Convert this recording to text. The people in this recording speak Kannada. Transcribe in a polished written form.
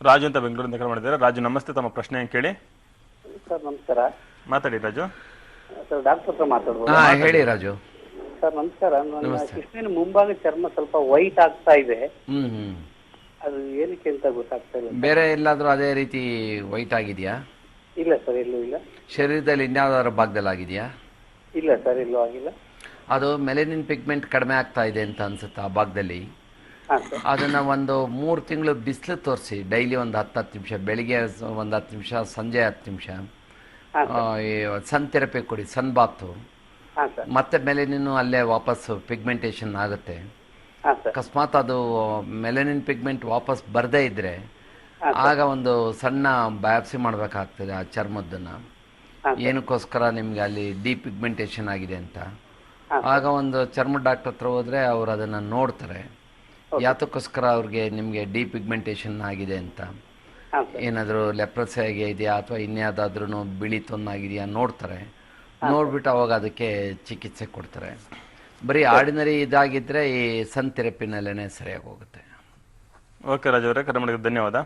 ರಾಜು ಅಂತ ಬೆಂಗಳೂರಿಂದ ಕರೆ ಮಾಡಿದ್ದಾರೆ. ರಾಜು ನಮಸ್ತೆ, ತಮ್ಮ ಪ್ರಶ್ನೆ ಕೇಳಿ. ಸರ್ ನಮಸ್ಕಾರ. ಮಾತಾಡಿ ರಾಜು. ಸರ್ ಡಾಕ್ಟರ್ ಹತ್ರ ಮಾತಾಡ್ಬೋದು? ಹೇಳಿ ರಾಜು. ಸರ್ ನಮಸ್ಕಾರ. ನನ್ನ ಕಿಸ್ನಿನ ಮುಂಭಾಗ ಚರ್ಮ ಸ್ವಲ್ಪ ವೈಟ್ ಆಗ್ತಾ ಇದೆ. ಅದು ಏನಕ್ಕೆ ಅಂತ ಗೊತ್ತಾಗ್ತಾ ಇಲ್ಲ. ಬೇರೆ ಎಲ್ಲಾದ್ರೂ ಅದೇ ರೀತಿ ವೈಟ್ ಆಗಿದೆಯಾ? ಇಲ್ಲ ಸರ್, ಎಲ್ಲೂ ಇಲ್ಲ. ಶರೀರದಲ್ಲಿ ಇನ್ಯಾವ್ದಾದ್ರು ಭಾಗದಲ್ಲಿ ಆಗಿದೆಯಾ? ಇಲ್ಲ ಸರ್, ಎಲ್ಲೂ ಆಗಿಲ್ಲ. ಅದು ಮೆಲನಿನ್ ಪಿಗ್ಮೆಂಟ್ ಕಡಿಮೆ ಆಗ್ತಾ ಇದೆ ಅಂತ ಅನ್ಸುತ್ತೆ ಆ ಭಾಗದಲ್ಲಿ. ಅದನ್ನ ಒಂದು 3 ತಿಂಗಳು ಬಿಸಿಲು ತೋರಿಸಿ, ಡೈಲಿ ಒಂದು 10 ನಿಮಿಷ, ಬೆಳಿಗ್ಗೆ ಒಂದು 10 ನಿಮಿಷ, ಸಂಜೆ 10 ನಿಮಿಷ ಸನ್ ಥೆರಪಿ ಕೊಡಿ, ಸನ್ ಬಾತು. ಮತ್ತೆ ಮೆಲನಿನ್ ಅಲ್ಲೇ ವಾಪಸ್ ಪಿಗ್ಮೆಂಟೇಷನ್ ಆಗುತ್ತೆ. ಅಕಸ್ಮಾತ್ ಅದು ಮೆಲನಿನ್ ಪಿಗ್ಮೆಂಟ್ ವಾಪಸ್ ಬರದೇ ಇದ್ರೆ ಆಗ ಒಂದು ಸಣ್ಣ ಬಯಾಪ್ಸಿ ಮಾಡಬೇಕಾಗ್ತದೆ ಆ ಚರ್ಮದ್ದನ್ನ, ಏನಕ್ಕೋಸ್ಕರ ನಿಮ್ಗೆ ಅಲ್ಲಿ ಡಿಪಿಗ್ಮೆಂಟೇಷನ್ ಆಗಿದೆ ಅಂತ. ಆಗ ಒಂದು ಚರ್ಮ ಡಾಕ್ಟರ್ ಹತ್ರ ಹೋದ್ರೆ ಅವ್ರು ಅದನ್ನ ನೋಡ್ತಾರೆ, ಯಾತಕ್ಕೋಸ್ಕರ ಅವ್ರಿಗೆ ನಿಮಗೆ ಡಿಪಿಗ್ಮೆಂಟೇಷನ್ ಆಗಿದೆ ಅಂತ. ಏನಾದರೂ ಲೆಪ್ರಸಿ ಇದೆಯಾ ಅಥವಾ ಇನ್ಯಾವುದಾದ್ರೂ ಬಿಳಿ ತೊನ್ನಾಗಿದೆಯಾ ನೋಡ್ತಾರೆ. ನೋಡ್ಬಿಟ್ಟು ಅವಾಗ ಅದಕ್ಕೆ ಚಿಕಿತ್ಸೆ ಕೊಡ್ತಾರೆ. ಬರೀ ಆರ್ಡಿನರಿ ಇದಾಗಿದ್ರೆ ಈ ಸನ್ ಥೆರಪಿನಲ್ಲೇ ಸರಿಯಾಗಿ ಹೋಗುತ್ತೆ. ಓಕೆ ರಾಜು ಅವರೇ, ಕರೆ ಮಾಡಿದ್ದಕ್ಕೆ ಧನ್ಯವಾದ.